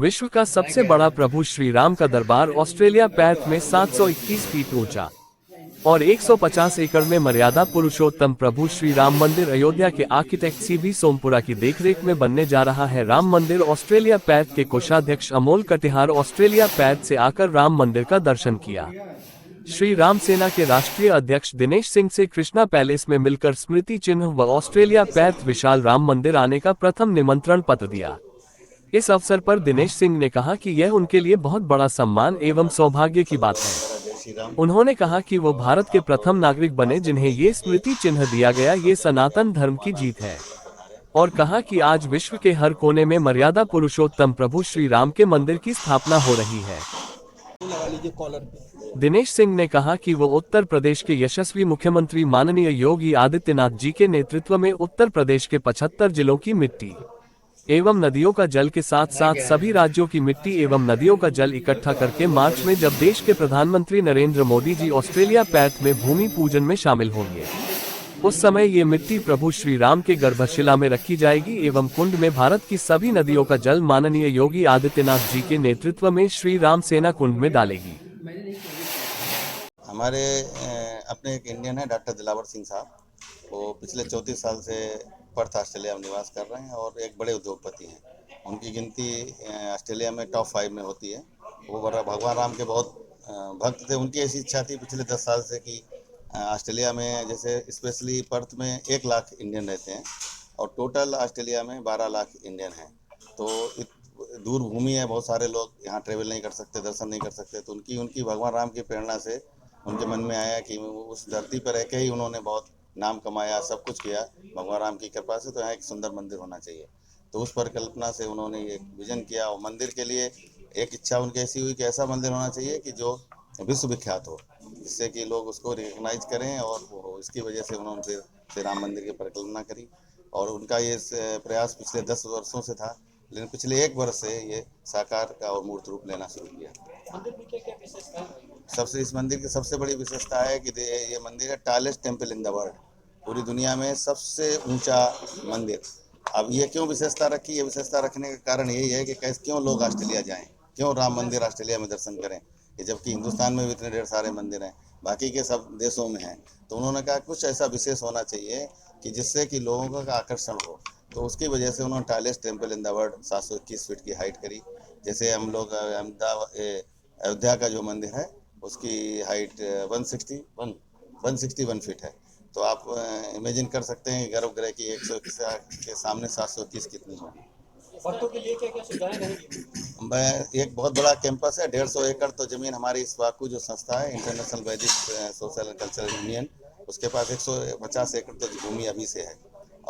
विश्व का सबसे बड़ा प्रभु श्री राम का दरबार ऑस्ट्रेलिया पैर्थ में 721 फीट ऊंचा और 150 एकड़ में मर्यादा पुरुषोत्तम प्रभु श्री राम मंदिर अयोध्या के आर्किटेक्ट सीबी सोमपुरा की देखरेख में बनने जा रहा है। राम मंदिर ऑस्ट्रेलिया पैर्थ के कोषाध्यक्ष अमोल कटिहार ऑस्ट्रेलिया पैर्थ से आकर राम मंदिर का दर्शन किया। श्री राम सेना के राष्ट्रीय अध्यक्ष दिनेश सिंह से कृष्णा पैलेस में मिलकर स्मृति चिन्ह व ऑस्ट्रेलिया पैर्थ विशाल राम मंदिर आने का प्रथम निमंत्रण पत्र दिया। इस अवसर पर दिनेश सिंह ने कहा कि यह उनके लिए बहुत बड़ा सम्मान एवं सौभाग्य की बात है। उन्होंने कहा कि वो भारत के प्रथम नागरिक बने जिन्हें ये स्मृति चिन्ह दिया गया। ये सनातन धर्म की जीत है और कहा कि आज विश्व के हर कोने में मर्यादा पुरुषोत्तम प्रभु श्री राम के मंदिर की स्थापना हो रही है। दिनेश सिंह ने कहा कि वो उत्तर प्रदेश के यशस्वी मुख्यमंत्री माननीय योगी आदित्यनाथ जी के नेतृत्व में उत्तर प्रदेश के 75 जिलों की मिट्टी एवं नदियों का जल के साथ साथ सभी राज्यों की मिट्टी एवं नदियों का जल इकट्ठा करके मार्च में जब देश के प्रधानमंत्री नरेंद्र मोदी जी ऑस्ट्रेलिया पैर्थ में भूमि पूजन में शामिल होंगे, उस समय ये मिट्टी प्रभु श्री राम के गर्भशिला में रखी जाएगी एवं कुंड में भारत की सभी नदियों का जल माननीय योगी आदित्यनाथ जी के नेतृत्व में श्री राम सेना कुंड में डालेगी। हमारे अपने एक इंडियन है डॉक्टर दिलावर सिंह साहब, वो पिछले 34 साल से पर्थ ऑस्ट्रेलिया में निवास कर रहे हैं और एक बड़े उद्योगपति हैं। उनकी गिनती ऑस्ट्रेलिया में टॉप 5 में होती है। वो भगवान राम के बहुत भक्त थे। उनकी ऐसी इच्छा थी पिछले 10 साल से कि ऑस्ट्रेलिया में जैसे स्पेशली पर्थ में 1 लाख इंडियन रहते हैं और टोटल ऑस्ट्रेलिया में 12 लाख इंडियन हैं। तो दूर भूमि है, बहुत सारे लोग यहाँ ट्रेवल नहीं कर सकते, दर्शन नहीं कर सकते। तो उनकी भगवान राम की प्रेरणा से उनके मन में आया कि उस धरती पर रह के ही उन्होंने बहुत नाम कमाया, सब कुछ किया भगवान राम की कृपा से, तो यहाँ एक सुंदर मंदिर होना चाहिए। तो उस परिकल्पना से उन्होंने एक विजन किया और मंदिर के लिए एक इच्छा उनकी ऐसी हुई कि ऐसा मंदिर होना चाहिए कि जो विश्व विख्यात हो, जिससे कि लोग उसको रिकग्नाइज करें। और इसकी वजह से उन्होंने फिर श्री राम मंदिर की परिकल्पना करी और उनका ये प्रयास पिछले 10 वर्षों से था, लेकिन पिछले 1 वर्ष से ये साकार का और मूर्त रूप लेना शुरू किया। सबसे इस मंदिर की सबसे बड़ी विशेषता है कि ये मंदिर है tallest temple in the world, पूरी दुनिया में सबसे ऊंचा मंदिर। अब ये क्यों विशेषता रखी? ये विशेषता रखने का कारण यही है कि क्यों लोग ऑस्ट्रेलिया जाएं, क्यों राम मंदिर ऑस्ट्रेलिया में दर्शन करें, कि जबकि हिंदुस्तान में भी इतने ढेर सारे मंदिर हैं, बाकी के सब देशों में हैं। तो उन्होंने कहा कुछ ऐसा विशेष होना चाहिए कि जिससे कि लोगों का आकर्षण हो। तो उसकी वजह से उन्होंने tallest temple in the world 721 feet की हाइट करी। जैसे हम लोग अयोध्या का जो मंदिर है उसकी हाइट 161 फीट है। तो आप इमेजिन कर सकते हैं गर्भगृह की 121 के सामने 721 कितनी होगी। भक्तों के लिए क्या-क्या सुविधाएं रहेंगी? एक बहुत बड़ा कैंपस है, 150 एकड़ तो जमीन हमारी इस्वाकू जो संस्था है इंटरनेशनल वैदिक सोशल एंड कल्चरल यूनियन, उसके पास 150 एकड़ तो भूमि अभी से है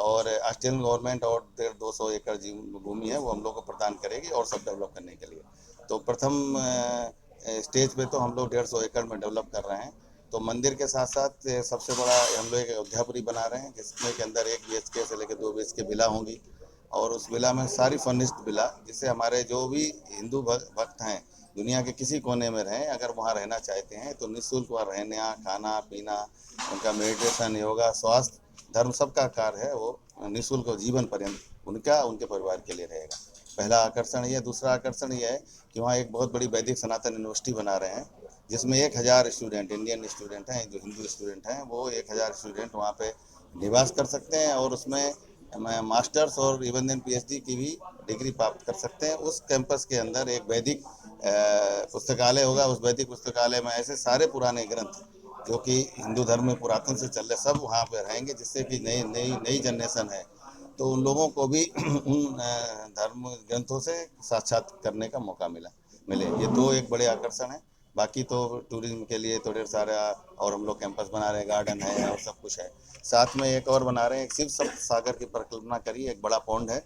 और ऑस्ट्रेलियन गवर्नमेंट और 200 एकड़ भूमि है वो हम लोग को प्रदान करेगी और सब डेवलप करने के लिए। तो प्रथम स्टेज पे तो हम लोग 150 एकड़ में डेवलप कर रहे हैं। तो मंदिर के साथ साथ सबसे बड़ा हम लोग एक अयोध्यापुरी बना रहे हैं, जिसमें के अंदर 1 BHK से लेकर 2 BHK विला होंगी और उस विला में सारी फर्निश्ड विला, जिससे हमारे जो भी हिंदू भक्त हैं दुनिया के किसी कोने में रहें, अगर वहाँ रहना चाहते हैं तो निःशुल्क वहाँ रहने, खाना पीना, उनका मेडिटेशन, योगा, स्वास्थ्य, धर्म सबका कार्य है वो निःशुल्क और जीवन पर्यंत उनका उनके परिवार के लिए रहेगा। पहला आकर्षण ये। दूसरा आकर्षण ये है कि वहाँ एक बहुत बड़ी वैदिक सनातन यूनिवर्सिटी बना रहे हैं, जिसमें 1000 स्टूडेंट इंडियन स्टूडेंट हैं, जो हिंदू स्टूडेंट हैं वो 1000 स्टूडेंट वहाँ पे निवास कर सकते हैं और उसमें मास्टर्स और इवन देन PhD की भी डिग्री प्राप्त कर सकते हैं। उस कैंपस के अंदर एक वैदिक पुस्तकालय होगा। उस वैदिक पुस्तकालय में ऐसे सारे पुराने ग्रंथ जो कि हिंदू धर्म में पुरातन से चल रहे सब वहाँ पे रहेंगे, जिससे कि नई जनरेशन है तो उन लोगों को भी उन धर्म ग्रंथों से साक्षात करने का मौका मिले। ये 2 एक बड़े आकर्षण है। बाकी तो टूरिज्म के लिए तो ढेर सारा और हम लोग कैंपस बना रहे हैं, गार्डन है और सब कुछ है। साथ में एक और बना रहे हैं, एक शिव सप्त सागर की परिकल्पना करी, एक बड़ा पौंड है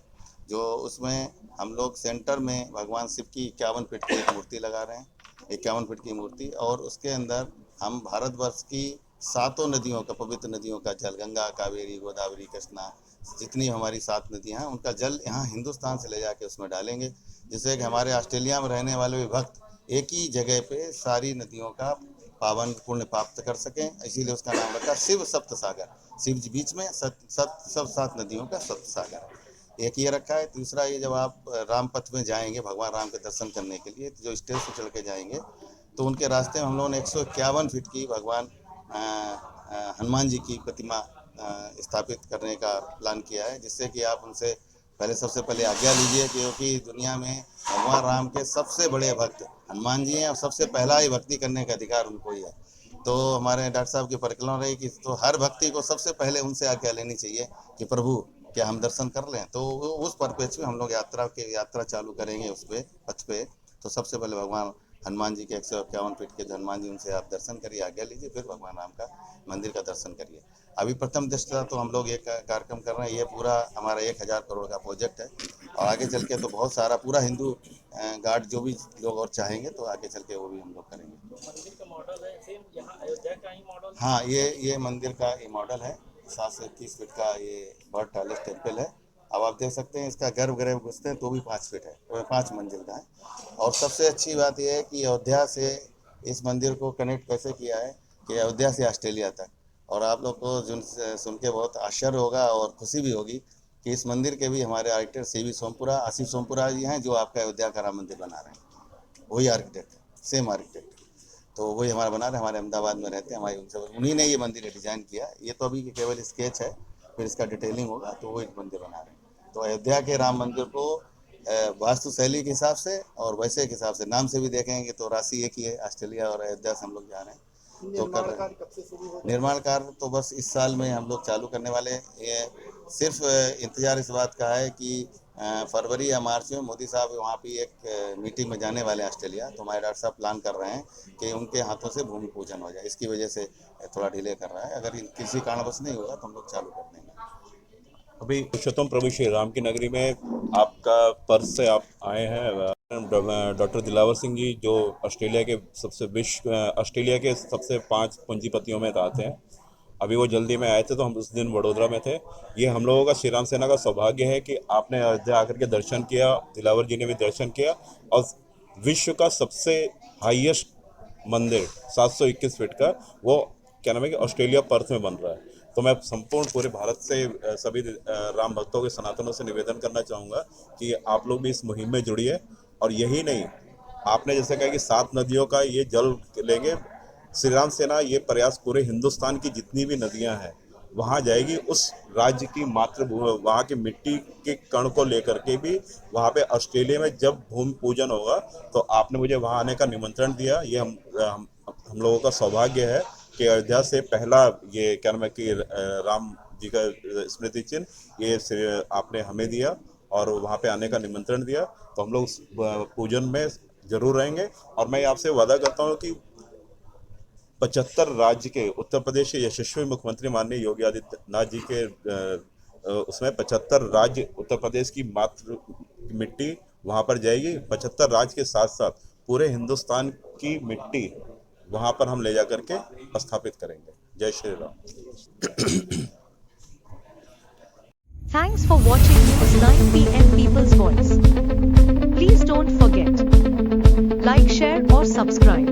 जो उसमें हम लोग सेंटर में भगवान शिव की 51 फीट की एक मूर्ति लगा रहे हैं, 51 फीट की मूर्ति, और उसके अंदर हम भारतवर्ष की 7 नदियों का, पवित्र नदियों का जल, गंगा, कावेरी, गोदावरी, कृष्णा, जितनी हमारी 7 नदियाँ हैं उनका जल यहाँ हिंदुस्तान से ले जाके उसमें डालेंगे, जिससे कि हमारे ऑस्ट्रेलिया में रहने वाले भी भक्त एक ही जगह पे सारी नदियों का पावन पुण्य प्राप्त कर सकें। इसीलिए उसका नाम रखा शिव सप्त सागर। शिव जी बीच में, सब 7 नदियों का सप्त सागर। एक ये रखा है। दूसरा ये जब आप राम पथ में जाएंगे भगवान राम के दर्शन करने के लिए, तो जो स्टेज से चढ़ के जाएंगे तो उनके रास्ते में हम लोगों ने 151 फीट की भगवान हनुमान जी की प्रतिमा स्थापित करने का प्लान किया है, जिससे कि आप उनसे पहले सबसे पहले आज्ञा लीजिए, क्योंकि दुनिया में भगवान राम के सबसे बड़े भक्त हनुमान जी हैं और सबसे पहला ही भक्ति करने का अधिकार उनको ही है। तो हमारे डॉक्टर साहब की परिकल्पना रही कि तो हर भक्ति को सबसे पहले उनसे आज्ञा लेनी चाहिए कि प्रभु क्या हम दर्शन कर लें। तो उस परिप्रेक्ष्य में हम लोग यात्रा चालू करेंगे उस पे पथ पे। तो सबसे पहले भगवान हनुमान जी के 151 फीट के जो हनुमान जी, उनसे आप दर्शन करिए, आज्ञा लीजिए, फिर भगवान राम का मंदिर का दर्शन करिए। अभी प्रथम दृष्टया तो हम लोग एक कार्यक्रम कर रहे हैं, ये पूरा हमारा 1000 करोड़ का प्रोजेक्ट है और आगे चल के तो बहुत सारा पूरा हिंदू गार्ड जो भी लोग और चाहेंगे तो आगे चल के वो भी हम लोग करेंगे। मंदिर का मॉडल है सेम यहाँ अयोध्या का ही मॉडल? हाँ, ये मंदिर का ये मॉडल है। 721 फीट का ये बर्ड पैलेस टेम्पल है। अब आप देख सकते हैं इसका गर्भगृह घुसते हैं तो भी 5 फीट है, 5 मंजिल का है। और सबसे अच्छी बात यह है कि अयोध्या से इस मंदिर को कनेक्ट कैसे किया है कि अयोध्या से ऑस्ट्रेलिया तक। और आप लोग को सुन के बहुत आश्चर्य होगा और खुशी भी होगी कि इस मंदिर के भी हमारे आर्किटेक्ट सीवी सोमपुरा, आसिफ सोमपुरा जी हैं, जो आपका अयोध्या का राम मंदिर बना रहे हैं। वही आर्किटेक्ट है, सेम आर्किटेक्ट। तो वही हमारा बना रहे, हमारे अहमदाबाद में रहते हैं, हमारे उनसे उन्हीं ने ये मंदिर डिज़ाइन किया। ये तो अभी केवल स्केच है, फिर इसका डिटेलिंग होगा तो वही मंदिर बना रहे हैं। तो अयोध्या के राम मंदिर को वास्तु शैली के हिसाब से और वैसे के हिसाब से, नाम से भी देखेंगे तो राशि एक ही है, ऑस्ट्रेलिया और अयोध्या से हम लोग जा रहे हैं। तो कर रहे हैं कब से शुरू होगा? निर्माण कार्य तो बस इस साल में हम लोग चालू करने वाले हैं। ये सिर्फ इंतजार इस बात का है कि फरवरी या मार्च में मोदी साहब वहाँ पे एक मीटिंग में जाने वाले हैं ऑस्ट्रेलिया। तो हमारे डॉक्टर साहब प्लान कर रहे हैं कि उनके हाथों से भूमि पूजन हो जाए, इसकी वजह से थोड़ा डिले कर रहा है। अगर किसी कारणवश नहीं होगा तो हम लोग चालू कर देंगे। अभी पुरुषोत्तम प्रभु श्री राम की नगरी में आपका पर्स से आप आए हैं। डॉक्टर दिलावर सिंह जी जो ऑस्ट्रेलिया के सबसे 5 पूंजीपतियों में आते हैं। अभी वो जल्दी में आए थे तो हम उस दिन वडोदरा में थे। ये हम लोगों का श्री राम सेना का सौभाग्य है कि आपने अयोध्या आकर के दर्शन किया, दिलावर जी ने भी दर्शन किया और विश्व का सबसे हाईएस्ट मंदिर 721 फीट का, वो क्या नाम है कि ऑस्ट्रेलिया पर्थ में बन रहा है। तो मैं संपूर्ण पूरे भारत से सभी राम भक्तों के सनातनों से निवेदन करना चाहूँगा कि आप लोग भी इस मुहिम में जुड़िए। और यही नहीं, आपने जैसे कहा कि 7 नदियों का ये जल लेंगे, श्री राम सेना ये प्रयास पूरे हिंदुस्तान की जितनी भी नदियां हैं वहाँ जाएगी, उस राज्य की मातृभूमि, वहाँ की मिट्टी के कण को लेकर के भी वहाँ पे ऑस्ट्रेलिया में जब भूमि पूजन होगा तो आपने मुझे वहाँ आने का निमंत्रण दिया। ये हम लोगों का सौभाग्य है कि अयोध्या से पहला ये क्या नाम है कि राम जी का स्मृति चिन्ह ये आपने हमें दिया और वहाँ पे आने का निमंत्रण दिया। तो हम लोग पूजन में जरूर रहेंगे। और मैं आपसे वादा करता हूँ कि 75 राज्य के उत्तर प्रदेश के यशस्वी मुख्यमंत्री माननीय योगी आदित्यनाथ जी के उसमें 75 राज्य उत्तर प्रदेश की मातृ मिट्टी वहाँ पर जाएगी। 75 राज्य के साथ साथ पूरे हिंदुस्तान की मिट्टी वहाँ पर हम ले जा करके स्थापित करेंगे। जय Shri Ram. Thanks for watching News 9 PM People's Voice. Please don't forget, like, share or subscribe.